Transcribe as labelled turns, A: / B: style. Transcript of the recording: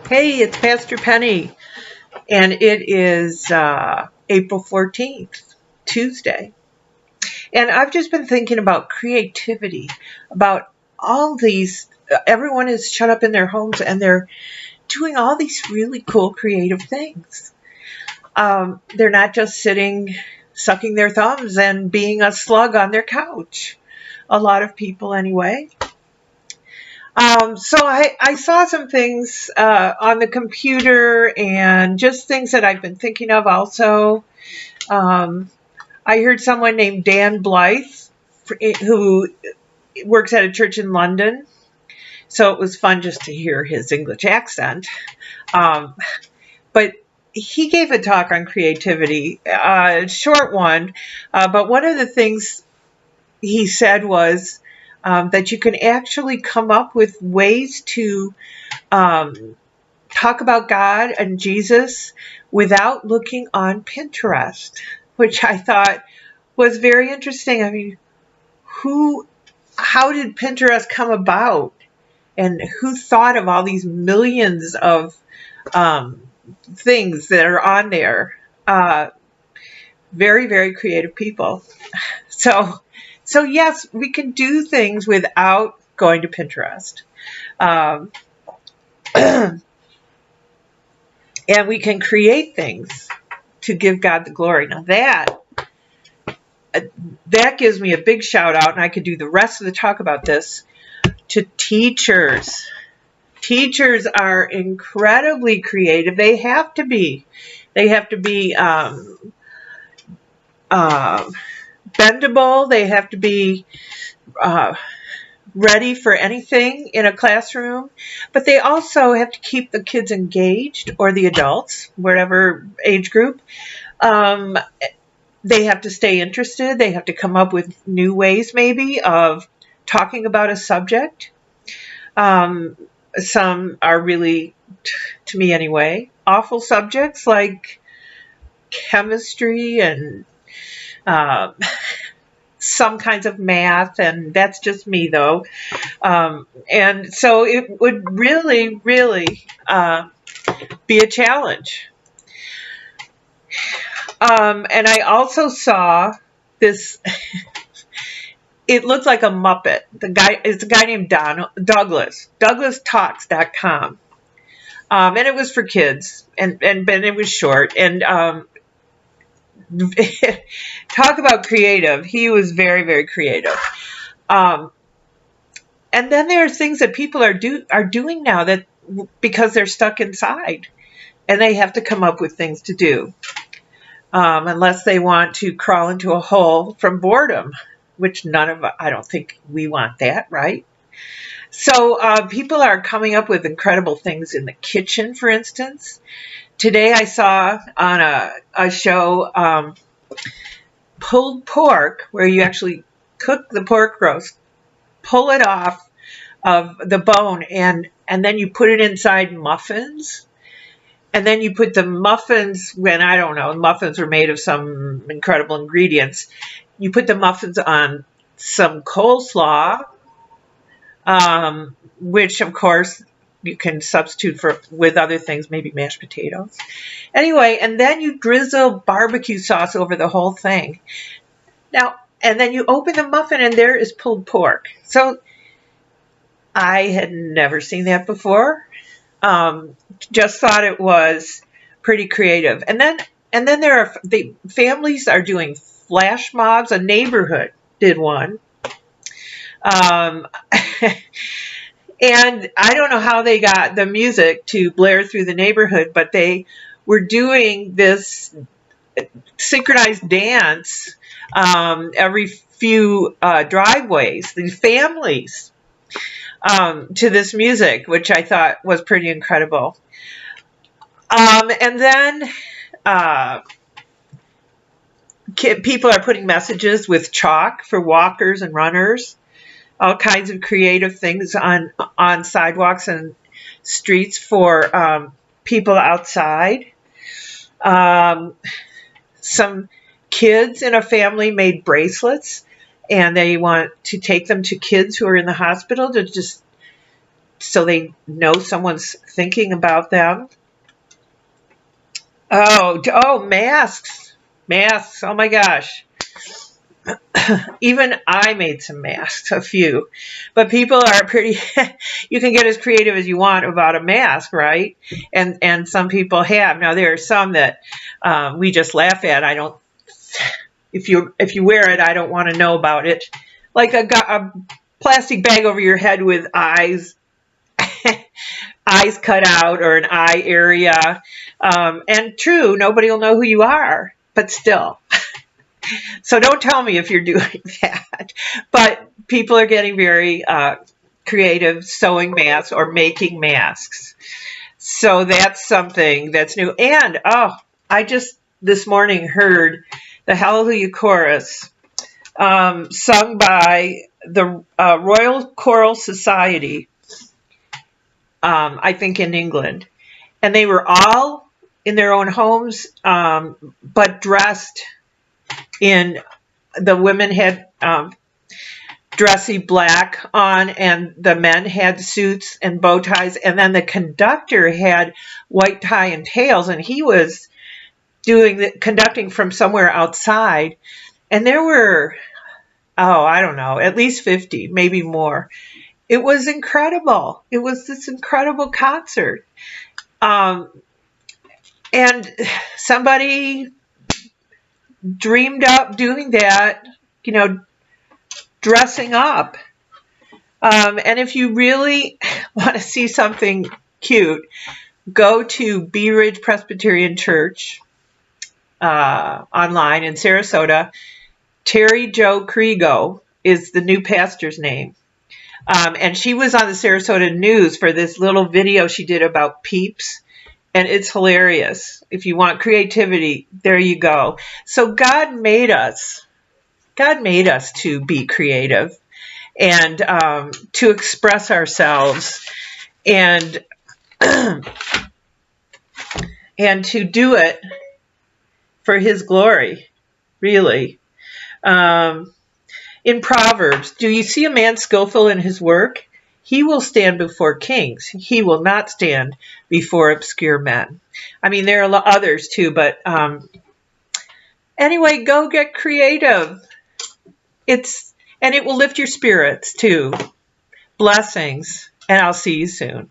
A: Hey, it's Pastor Penny, and it is April 14th, Tuesday. And I've just been thinking about creativity, about all these, everyone is shut up in their homes and they're doing all these really cool creative things. They're not just sitting, sucking their thumbs and being a slug on their couch. A lot of people, anyway. So I saw some things on the computer and just things that I've been thinking of also. Um, I heard someone named Dan Blythe who works at a church in London. So it was fun just to hear his English accent. Um, but he gave a talk on creativity, a short one. But one of the things he said was that you can actually come up with ways to talk about God and Jesus without looking on Pinterest, which I thought was very interesting. I mean, how did Pinterest come about? And who thought of all these millions of things that are on there? Very, very creative people. So yes, we can do things without going to Pinterest. Um, and we can create things to give God the glory. Now that gives me a big shout out, and I could do the rest of the talk about this, to teachers. Teachers are incredibly creative. They have to be. They have to be bendable. They have to be ready for anything in a classroom, but they also have to keep the kids engaged, or the adults, whatever age group. Um, they have to stay interested. They have to come up with new ways, maybe, of talking about a subject. Some are really, to me anyway, awful subjects like chemistry and some kinds of math, and that's just me, though. And so it would really, really be a challenge. And I also saw this. It looked like a Muppet. It's a guy named Douglas. DouglasTalks.com. And it was for kids, and it was short. And talk about creative. He was very, very creative. And then there are things that people are doing now that because they're stuck inside, and they have to come up with things to do, unless they want to crawl into a hole from boredom, which I don't think we want that, right? So people are coming up with incredible things in the kitchen, for instance. Today I saw on a show pulled pork, where you actually cook the pork roast, pull it off of the bone, and then you put it inside muffins. And then you put the muffins, when I don't know, muffins are made of some incredible ingredients. You put the muffins on some coleslaw, which of course you can substitute with other things, maybe mashed potatoes. Anyway, and then you drizzle barbecue sauce over the whole thing. Now, and then you open the muffin and there is pulled pork. So I had never seen that before. Just thought it was pretty creative. And then the families are doing flash mobs. A neighborhood did one. And I don't know how they got the music to blare through the neighborhood, but they were doing this synchronized dance every few driveways, these families, to this music, which I thought was pretty incredible. And then people are putting messages with chalk for walkers and runners, all kinds of creative things on sidewalks and streets for people outside. Some kids in a family made bracelets, and they want to take them to kids who are in the hospital to just so they know someone's thinking about them. Oh, masks. Masks. Oh my gosh. Even I made some masks, a few. But people are pretty, you can get as creative as you want about a mask, right? And some people have. Now there are some that we just laugh at. I don't, if you wear it, I don't want to know about it. Like a plastic bag over your head with eyes cut out, or an eye area. And true, nobody will know who you are, but still. So don't tell me if you're doing that. But people are getting very creative, sewing masks or making masks. So that's something that's new. And, I just this morning heard the Hallelujah Chorus sung by the Royal Choral Society, I think in England. And they were all in their own homes, but dressed in, the women had dressy black on, and the men had suits and bow ties, and then the conductor had white tie and tails, and he was conducting from somewhere outside. And there were, I don't know, at least 50, maybe more. It was incredible. It was this incredible concert. And somebody dreamed up doing that, dressing up. And if you really want to see something cute, go to Bee Ridge Presbyterian Church online in Sarasota. Terry Jo Kriego is the new pastor's name. And she was on the Sarasota News for this little video she did about peeps. And it's hilarious. If you want creativity, there you go. So God made us to be creative and to express ourselves and and to do it for His glory, really. In Proverbs, do you see a man skillful in his work? He will stand before kings. He will not stand before obscure men. I mean, there are others too, but anyway, go get creative. And it will lift your spirits too. Blessings, and I'll see you soon.